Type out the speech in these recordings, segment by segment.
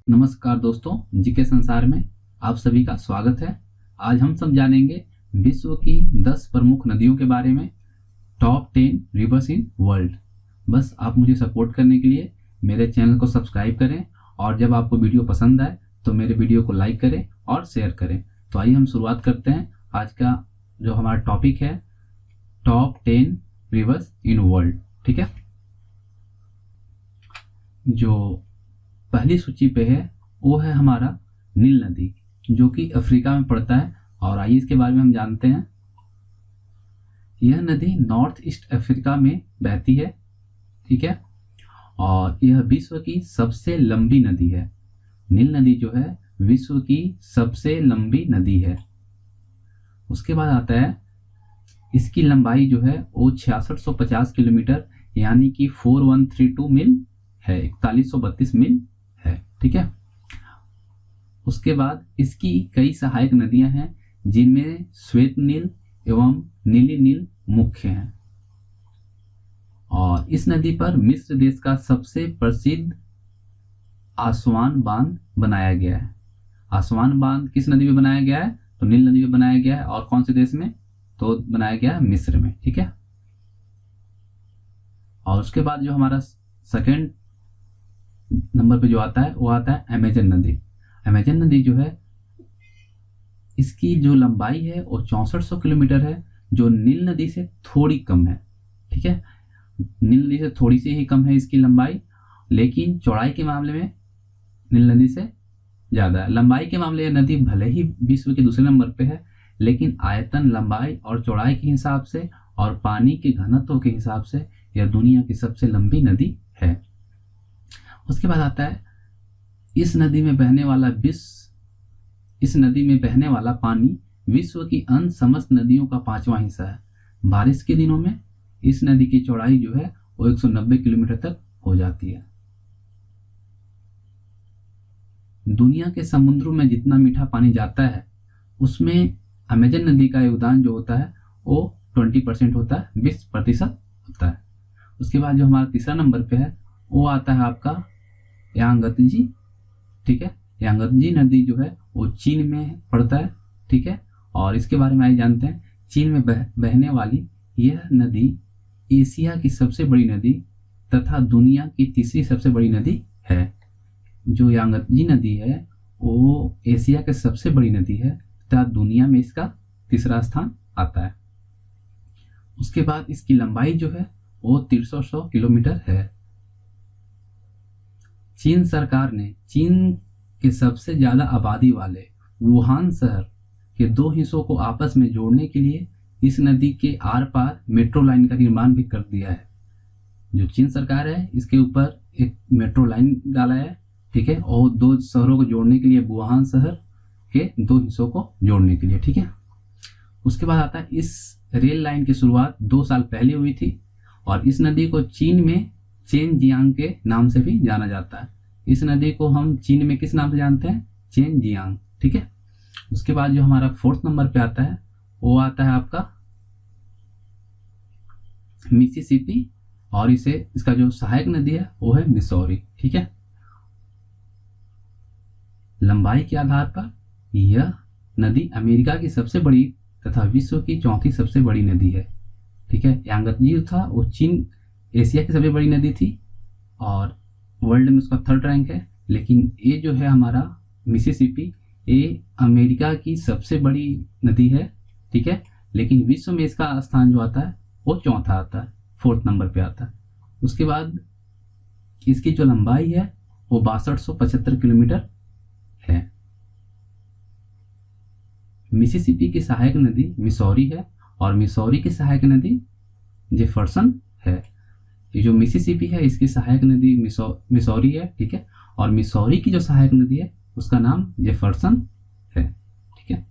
नमस्कार दोस्तों, जीके संसार में आप सभी का स्वागत है। आज हम सब जानेंगे विश्व की 10 प्रमुख नदियों के बारे में, टॉप 10 रिवर्स इन वर्ल्ड। बस आप मुझे सपोर्ट करने के लिए मेरे चैनल को सब्सक्राइब करें और जब आपको वीडियो पसंद आए तो मेरे वीडियो को लाइक करें और शेयर करें। तो आइए हम शुरुआत करते हैं। आज का जो हमारा टॉपिक है टॉप 10 रिवर्स इन वर्ल्ड। ठीक है, जो पहली सूची पे है वो है हमारा नील नदी, जो कि अफ्रीका में पड़ता है। और आइए इसके बारे में हम जानते हैं। यह नदी नॉर्थ ईस्ट अफ्रीका में बहती है। ठीक है, और यह विश्व की सबसे लंबी नदी है। नील नदी जो है विश्व की सबसे लंबी नदी है। उसके बाद आता है इसकी लंबाई जो है वो 6650 किलोमीटर यानी कि 4132 मील है, 4132 मील है। ठीक है, उसके बाद इसकी कई सहायक नदियां हैं जिनमें श्वेत नील एवं नीली नील मुख्य हैं। और इस नदी पर मिस्र देश का सबसे प्रसिद्ध आसवान बांध बनाया गया है। आसवान बांध किस नदी में बनाया गया है? तो नील नदी में बनाया गया है। और कौन से देश में? तो बनाया गया है मिस्र में। ठीक है, और उसके बाद जो हमारा सेकंड नंबर पे जो आता है वो आता है अमेजन नदी। अमेजन नदी जो है इसकी जो लंबाई है वो 6400 किलोमीटर है, जो नील नदी से थोड़ी कम है। ठीक है, नील नदी से थोड़ी सी ही कम है इसकी लंबाई, लेकिन चौड़ाई के मामले में नील नदी से ज़्यादा है। लंबाई के मामले में नदी भले ही विश्व के दूसरे नंबर पे है, लेकिन आयतन, लंबाई और चौड़ाई के हिसाब से और पानी के घनत्व के हिसाब से यह दुनिया की सबसे लंबी नदी है। उसके बाद आता है इस नदी में बहने वाला पानी विश्व की अन्य समस्त नदियों का 5वां हिस्सा है। बारिश के दिनों में इस नदी की चौड़ाई जो है वो 190 किलोमीटर तक हो जाती है। दुनिया के समुद्रों में जितना मीठा पानी जाता है उसमें अमेजन नदी का योगदान जो होता है वो 20% होता है, 20% होता है। उसके बाद जो हमारा तीसरा नंबर पे है वो आता है आपका यांगत्जी। ठीक है, यांगत्जी नदी जो है वो चीन में पड़ता है। ठीक है, और इसके बारे में आइए जानते हैं। चीन में बहने वाली यह नदी एशिया की सबसे बड़ी नदी तथा दुनिया की तीसरी सबसे बड़ी नदी है। जो यांगत्जी नदी है वो एशिया की सबसे बड़ी नदी है तथा दुनिया में इसका तीसरा स्थान आता है। उसके बाद इसकी लंबाई जो है वो 300 किलोमीटर है। चीन सरकार ने चीन के सबसे ज्यादा आबादी वाले वुहान शहर के 2 हिस्सों को आपस में जोड़ने के लिए इस नदी के आर पार मेट्रो लाइन का निर्माण भी कर दिया है। जो चीन सरकार है इसके ऊपर एक मेट्रो लाइन डाला है। ठीक है, और 2 शहरों को जोड़ने के लिए, वुहान शहर के 2 हिस्सों को जोड़ने के लिए। ठीक है, उसके बाद आता है इस रेल लाइन की शुरुआत 2 साल पहले हुई थी और इस नदी को चीन में चेनजियांग के नाम से भी जाना जाता है। इस नदी को हम चीन में किस नाम से जानते हैं? चेनजियांग। ठीक है, उसके बाद जो हमारा 4th नंबर पे आता है वो आता है आपका मिसिसिपी, और इसका जो सहायक नदी है वो है मिसौरी। ठीक है, लंबाई के आधार पर यह नदी अमेरिका की सबसे बड़ी तथा विश्व की 4थी सबसे बड़ी नदी है। ठीक है, यांगत्जी था वो एशिया की सबसे बड़ी नदी थी और वर्ल्ड में उसका 3rd रैंक है, लेकिन ये जो है हमारा मिसिसिपी ये अमेरिका की सबसे बड़ी नदी है। ठीक है, लेकिन विश्व में इसका स्थान जो आता है वो 4था आता है, 4th नंबर पे आता है। उसके बाद इसकी जो लंबाई है वो 6275 किलोमीटर है। मिसिसिपी की सहायक नदी मिसौरी है और मिसौरी की सहायक नदी जेफरसन है। ये जो मिसिसिपी है इसकी सहायक नदी मिसौरी है। ठीक है, और मिसौरी की जो सहायक नदी है उसका नाम जेफरसन है। ठीक है,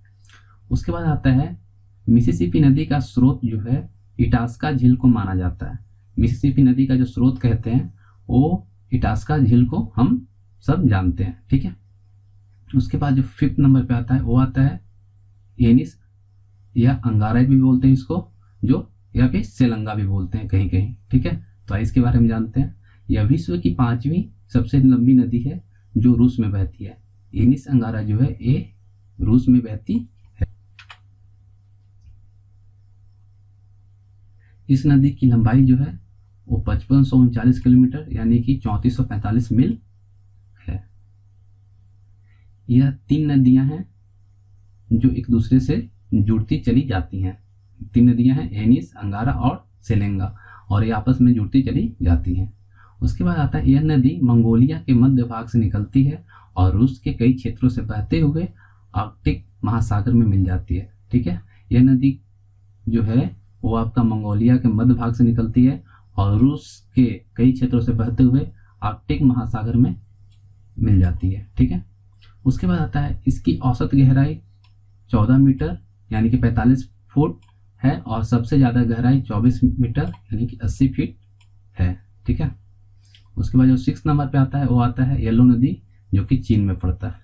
उसके बाद आता है मिसिसिपी नदी का स्रोत जो है इटास्का झील को माना जाता है। मिसिसिपी नदी का जो स्रोत कहते हैं वो इटास्का झील को हम सब जानते हैं। ठीक है, उसके बाद जो 5th नंबर पे आता है वो आता है एनिस या अंगारा भी बोलते हैं इसको, जो या फिर सेलंगा भी बोलते हैं कहीं कहीं। ठीक है, तो इसके बारे में जानते हैं। यह विश्व की 5वीं सबसे लंबी नदी है जो रूस में बहती है। एनिस अंगारा जो है ये रूस में बहती है। इस नदी की लंबाई जो है वो 5539 किलोमीटर यानी कि 3445 मील है। यह 3 नदियां हैं जो एक दूसरे से जुड़ती चली जाती हैं। 3 नदियां हैं, एनिस, अंगारा और सेलेंगा, और ये आपस में जुड़ती चली जाती हैं। उसके बाद आता है यह नदी मंगोलिया के मध्य भाग से निकलती है और रूस के कई क्षेत्रों से बहते हुए आर्कटिक महासागर में मिल जाती है। ठीक है, यह नदी जो है वो आपका मंगोलिया के मध्य भाग से निकलती है और रूस के कई क्षेत्रों से बहते हुए आर्कटिक महासागर में मिल जाती है। ठीक है, उसके बाद आता है इसकी औसत गहराई 14 मीटर यानी कि 45 फुट है और सबसे ज़्यादा गहराई 24 मीटर यानी कि 80 फीट है। ठीक है, उसके बाद जो 6 नंबर पे आता है वो आता है येलो नदी जो कि चीन में पड़ता है।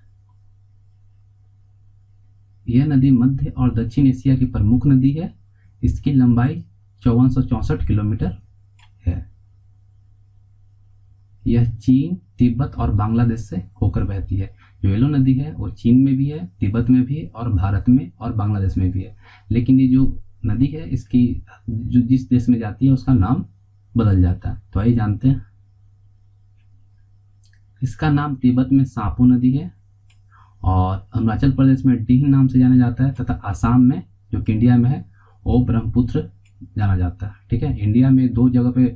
यह नदी मध्य और दक्षिण एशिया की प्रमुख नदी है। इसकी लंबाई 5464 किलोमीटर है। यह चीन, तिब्बत और बांग्लादेश से होकर बहती है। जो येलो नदी है वो चीन में भी है, तिब्बत में भी है और भारत में और बांग्लादेश में भी है। लेकिन ये जो नदी है इसकी जो जिस देश में जाती है उसका नाम बदल जाता है। तो आइए जानते हैं। इसका नाम तिब्बत में सापो नदी है और अरुणाचल प्रदेश में डीह नाम से जाना जाता है तथा आसाम में जो कि इंडिया में है वो ब्रह्मपुत्र जाना जाता है। ठीक है, इंडिया में 2 जगह पे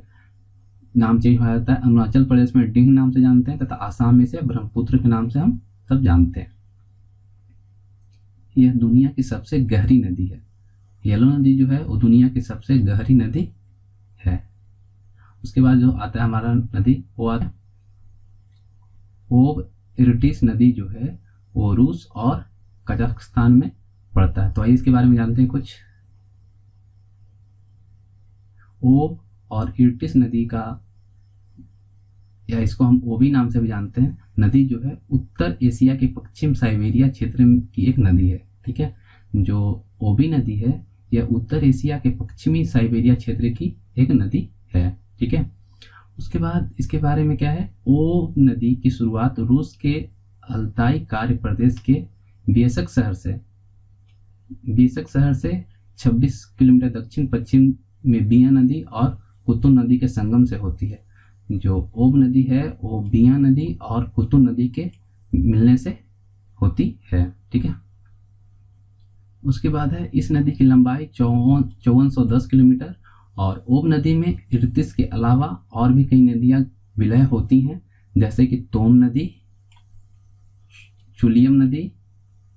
नाम चेंज हो जाता है। अरुणाचल प्रदेश में डीह नाम से जानते हैं तथा आसाम में से ब्रह्मपुत्र के नाम से हम सब जानते हैं। यह दुनिया की सबसे गहरी नदी है। येलो नदी जो है वो दुनिया की सबसे गहरी नदी है। उसके बाद जो आता है हमारा नदी वो आता है ओब इरटिस नदी जो है वो रूस और कजाकिस्तान में पड़ता है। तो आइए इसके बारे में जानते हैं कुछ। ओब और इरटिस नदी का, या इसको हम ओबी नाम से भी जानते हैं, नदी जो है उत्तर एशिया के पश्चिम साइबेरिया क्षेत्र की एक नदी है। ठीक है, जो ओबी नदी है यह उत्तर एशिया के पश्चिमी साइबेरिया क्षेत्र की एक नदी है। ठीक है, उसके बाद इसके बारे में क्या है, ओब नदी की शुरुआत रूस के अल्ताई कार्य प्रदेश के बेशक शहर से 26 किलोमीटर दक्षिण पश्चिम में बिया नदी और कुतुब नदी के संगम से होती है। जो ओब नदी है वो बिया नदी और कुतुब नदी के मिलने से होती है। ठीक है, उसके बाद है इस नदी की लंबाई 5410 किलोमीटर और ओब नदी में इरतिस के अलावा और भी कई नदियां विलय होती हैं जैसे कि तोम नदी, चुलियम नदी,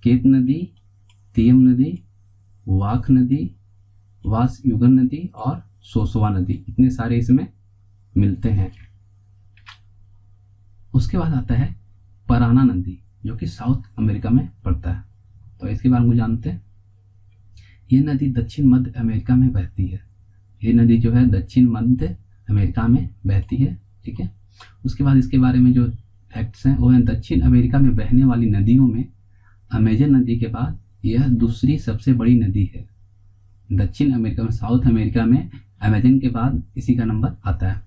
केत नदी, तियम नदी, वाख नदी, वासयुगन नदी और सोसवा नदी। इतने सारे इसमें मिलते हैं। उसके बाद आता है पराना नदी जो कि साउथ अमेरिका में पड़ता है। तो इसके बारे में जानते हैं। ये नदी दक्षिण मध्य अमेरिका में बहती है। ये नदी जो है दक्षिण मध्य अमेरिका में बहती है। ठीक है, उसके बाद इसके बारे में जो फैक्ट्स हैं वो हैं दक्षिण अमेरिका में बहने वाली नदियों में अमेजन नदी के बाद यह दूसरी सबसे बड़ी नदी है। दक्षिण अमेरिका में, साउथ अमेरिका में अमेजन के बाद इसी का नंबर आता है।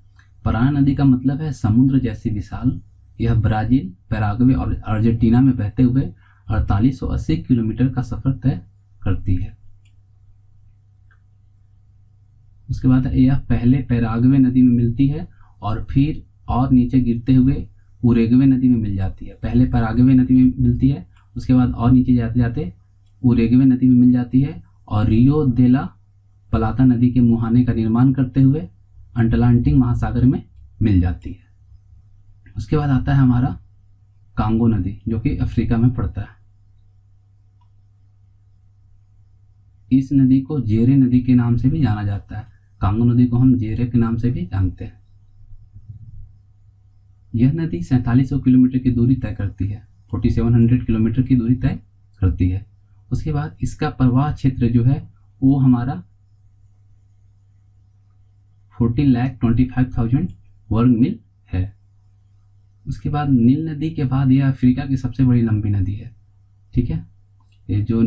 पराना नदी का मतलब है समुद्र जैसी विशाल। यह ब्राजील, पैराग्वे और अर्जेंटीना में बहते हुए 4880 किलोमीटर का सफर तय करती है। उसके बाद यह पहले पैराग्वे नदी में मिलती है और फिर और नीचे गिरते हुए उरेग्वे नदी में मिल जाती है। पहले पैराग्वे नदी में मिलती है, उसके बाद और नीचे जाते जाते उरेग्वे नदी में मिल जाती है और रियो दे ला प्लाता नदी के मुहाने का निर्माण करते हुए अटलांटिक महासागर में मिल जाती है। उसके बाद आता है हमारा कांगो नदी जो कि अफ्रीका में पड़ता है। इस नदी को जेरे नदी के नाम से भी जाना जाता है। कांगो नदी को हम जेरे के नाम से भी जानते हैं। यह नदी 4700 किलोमीटर की दूरी तय करती है, 4700 किलोमीटर की दूरी तय करती है। उसके बाद इसका प्रवाह क्षेत्र जो है वो हमारा 14,25,000 वर्ग मील है। उसके बाद नील नदी के बाद यह अफ्रीका की सबसे बड़ी लंबी नदी है। ठीक है, ये जो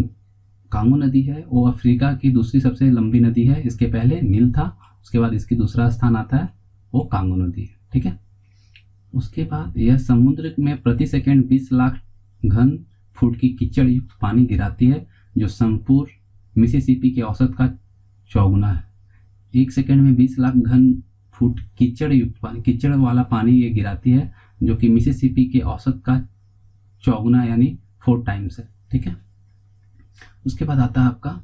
कांगो नदी है वो अफ्रीका की दूसरी सबसे लंबी नदी है। इसके पहले नील था, उसके बाद इसकी दूसरा स्थान आता है वो कांगो नदी है। ठीक है, उसके बाद यह समुद्र में प्रति सेकंड 20 लाख घन फुट की कीचड़ युक्त पानी गिराती है, जो संपूर्ण मिसिसिपी के औसत का 4 गुना है। 1 सेकंड में 20 लाख घन फुट कीचड़ युक्त पानी, कीचड़ वाला पानी ये गिराती है, जो कि मिसिसिपी के औसत का 4 गुना यानी 4 टाइम्स है। ठीक है। उसके बाद आता है आपका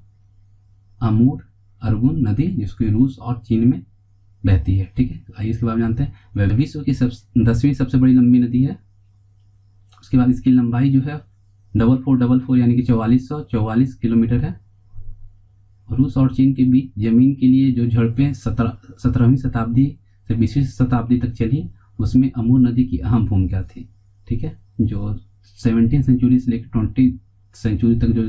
अमूर अर्गुन नदी, जिसकी रूस और चीन में बहती है। ठीक है। आइए इसके बारे में जानते हैं। वह विश्व की 10वीं सबसे बड़ी लंबी नदी है। उसके बाद इसकी लंबाई जो है 4444 यानी कि 4444 किलोमीटर है। रूस और चीन के बीच जमीन के लिए जो झड़पें 17वीं शताब्दी से 20वीं शताब्दी तक चली, उसमें अमूर नदी की अहम भूमिका थी। ठीक है। जो 17वीं सेंचुरी से लेकर 20वीं सेंचुरी तक जो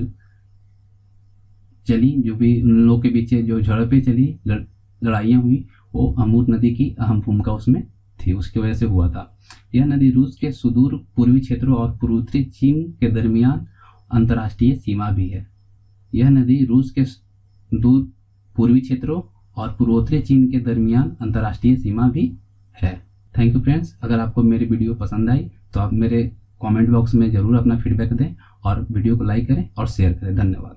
चली, जो भी उन लोगों के बीच जो झड़पें चली, लड़ाइयाँ हुई, वो अमूर नदी की अहम भूमिका उसमें थी, उसकी वजह से हुआ था। यह नदी रूस के सुदूर पूर्वी क्षेत्रों और पूर्वोत्तरी चीन के दरमियान अंतर्राष्ट्रीय सीमा भी है। यह नदी रूस के दूर पूर्वी क्षेत्रों और पूर्वोत्तरी चीन के दरमियान अंतर्राष्ट्रीय सीमा भी है। Thank you friends. अगर आपको मेरी वीडियो पसंद आई तो आप मेरे कमेंट बॉक्स में ज़रूर अपना फीडबैक दें और वीडियो को लाइक करें और शेयर करें। धन्यवाद।